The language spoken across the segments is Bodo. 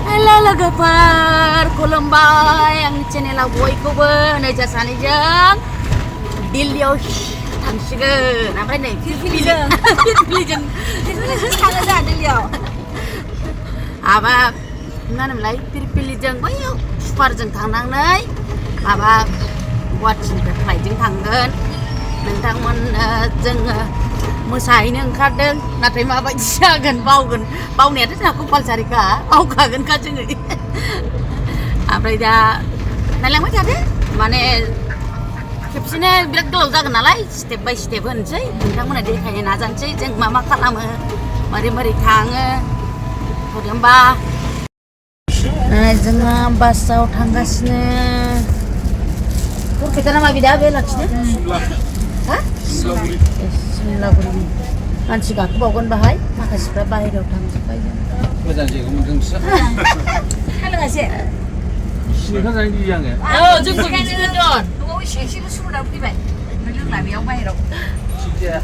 Halo logofer, खुलुमबाय आंनि चेनेलाव बयखौबो नै सानैजों दिल्लीयाव थांसिगोन ओमफ्राय नै फिरफिलिजों थाङो जोंहा दिल्लीयाव माबा मा होनोमोनलाय फिरफिलिजों बैयाव सुपारजों थांनानै माबा गुवाहाटीनिफ्राय फ्लाइटजों थांगोन नोंथांमोननो जोङो मोसाहैनो ओंखारदों नाथाय माबायदि जागोन बावनायाथ' जोंहा कम्पालसारिखा बावखागोनखा जोङो ओमफ्राय दा नायलांबाय थादो माने खेबसेनो बिराद गोलाव जागोन नालाय स्टेप बाय स्टेप होनोसै नोंथांमोननो देखायनो नाजानोसै जों मा खालामो मारै थाङो होमबा जोङो बासाव थांगासिनो बरपेटा ना मा बिदा बे लाखिनो हा सिमलागुरि मानसि गाखोबावगोन बाहाय माखासेफ्रा बाहेरायाव थांजोब्बाय मोजां जायगा मोनदोंसो लोङासे सिनेखा जानो गियो आङो जोंबो बिदिनो दं न'आव एसेल' सुरुना फैबाय ओमफ्राय लोंला बेयाव बाहेरायाव थिग जाया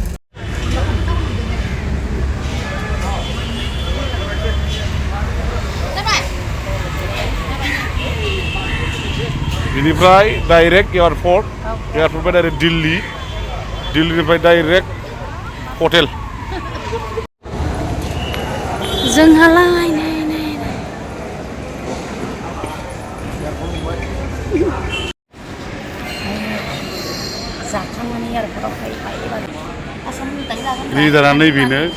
बिनिफ्राय डाइरेक्ट एयारपर्टनिफ्राय डाइरेक्ट दिल्लीनिफ्राय डाइरेक्ट हटेल जोंहालाय जाखांनानै एयारपर्टआव फैबाय लिडारा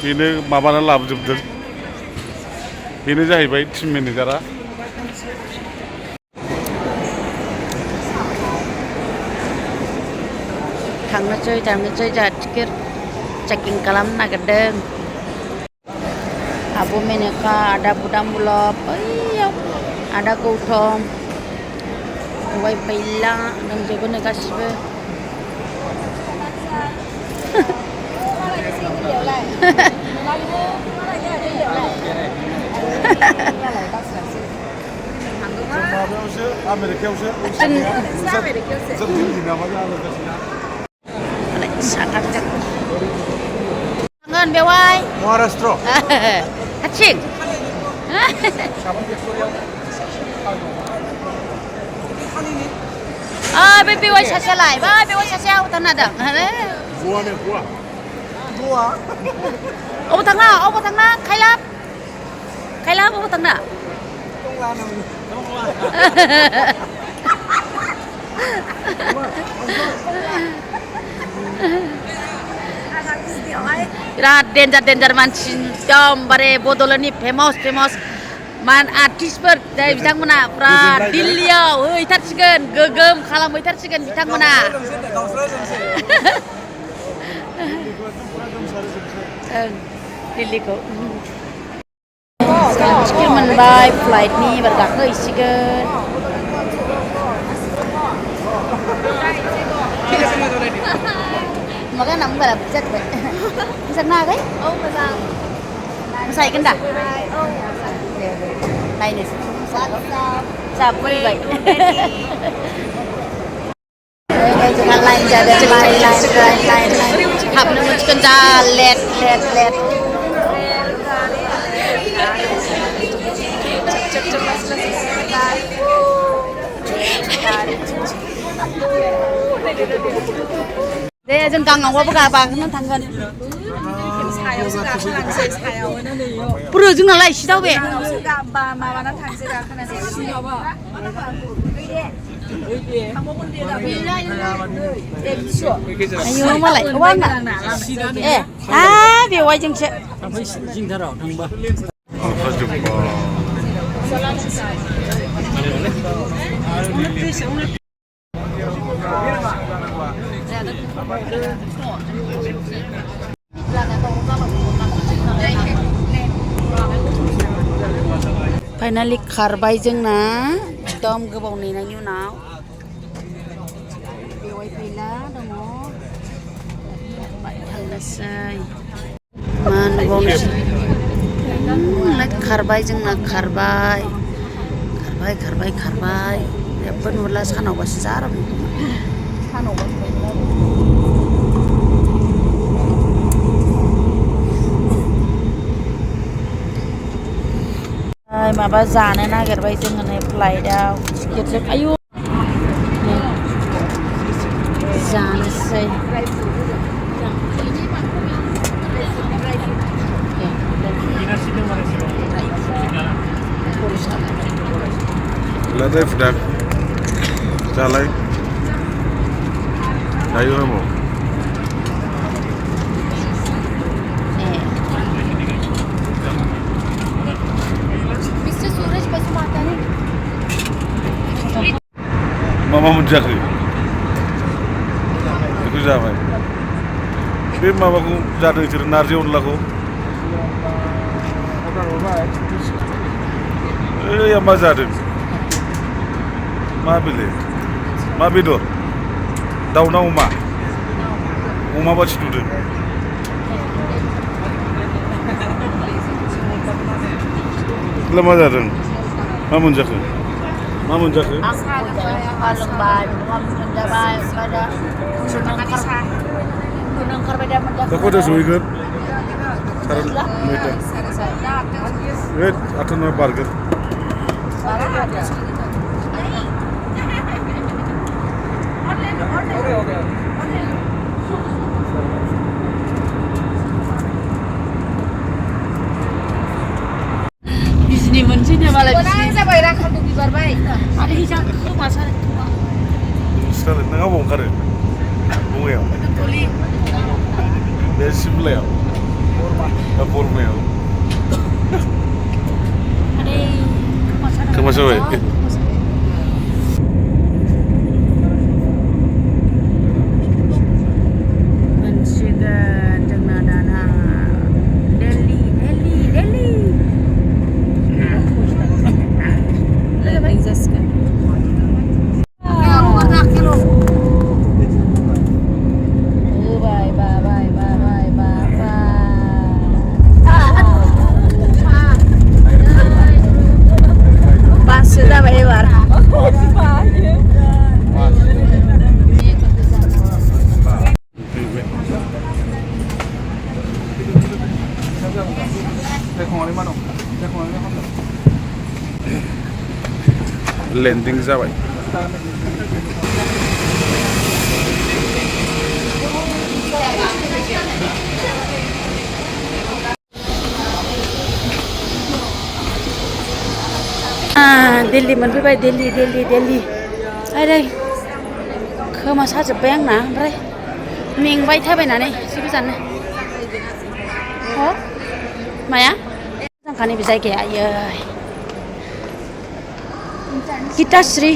बेनो माबानानै लाबोजोबदों बेनो जाहैबाय टिम मेनेजारा थांनोसै जोंहा टिकेट चेकिं खालामनो नागिरदों आब' मेनका आदा बुदामुलब बैयाव आदा गौतम फंबाय फैला दंजोबोनो गासिबो माबायावसो आमेरिकायावसो थांगोन बेवहाय महाराष्ट्र हारसिं बे बेवाइ सासेयालाय बेवाइ सासेया अबाव थांनो नागिरदों अबाव थांना खायलाब अबाव थांना बिराद डेन्जार मानसि एकदमबारे बड'लेण्डनि फेमास आर्टिस्टफोर जाय बिथांमोना फुरा दिल्लीयाव हैथारसिगोन गोगोम खालामहैथारसिगोन बिथांमोना दिल्लीखौ टिकेट मोनबाय फ्लाइटनि एबार गाखोहैसिगोन Makanya nang barat jet be. Bisa nagai? Oh, bisa. Bisa ikan dah? Oh, lain nih. Sabar baik. Jangan lain jadi lain. Hap nemu chicken let. 네, 좀 강한 거 보가 봐. 그만 당근. 부르 좀 날라 시다 왜? 아유, 말라. 왔나? 예. 아, 배워 정체. 진짜로 당바 finally खारबाय जोंना एकदम गोबाव नेनायनि उनाव बेवाइ फैला दङ थांनोसै मा होनबावनोसै खारबाय जोंना खारबाय जेबो नुला सानावबासो जा माबा जानो नागिरबाय जोङो नै फ्लाइटआव टिकेटजों आयु जानोसै Ladai fudak. Jalai. Ayo kamu. Mr. Suraj basu mata nih. Mama menjadi. Itu siapa? Ini mamaku jadi cerita narji unlaku. Yang mana jadi? Ma beli, ma bidor, daun uma baca tu. Lama jarang, ma munjak. Aku Baru, pada Gunung Karbeda mendapat. Aku dah suai kan? Sekarang meter. Wait, atau nak burger? Bisnis mencinya malah bisnis. Saya bayar kartu bibar baik. Ada hijau tu masa itu. Sekarang nak apa bongkar? Bunga ya? Tuli. Dari Simla ya? Kapur me ya? Ada masa. Kemana sih? Mencikan jangan dana. Delhi. Lebih zaskan. Sudah bayar. Landing जाबाय. दिल्ली मोनफैबाय दिल्ली आरै खोमा साजोब्बाय आंना ओमफ्राय मेंबाय थाबायनानै एसे गोजाननो हो माया मोजांखानि बे जायगाया आयै गीताश्री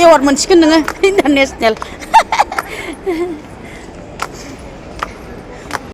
एवार्ड मोनसिगोन नोङो इन्टारनेसनेल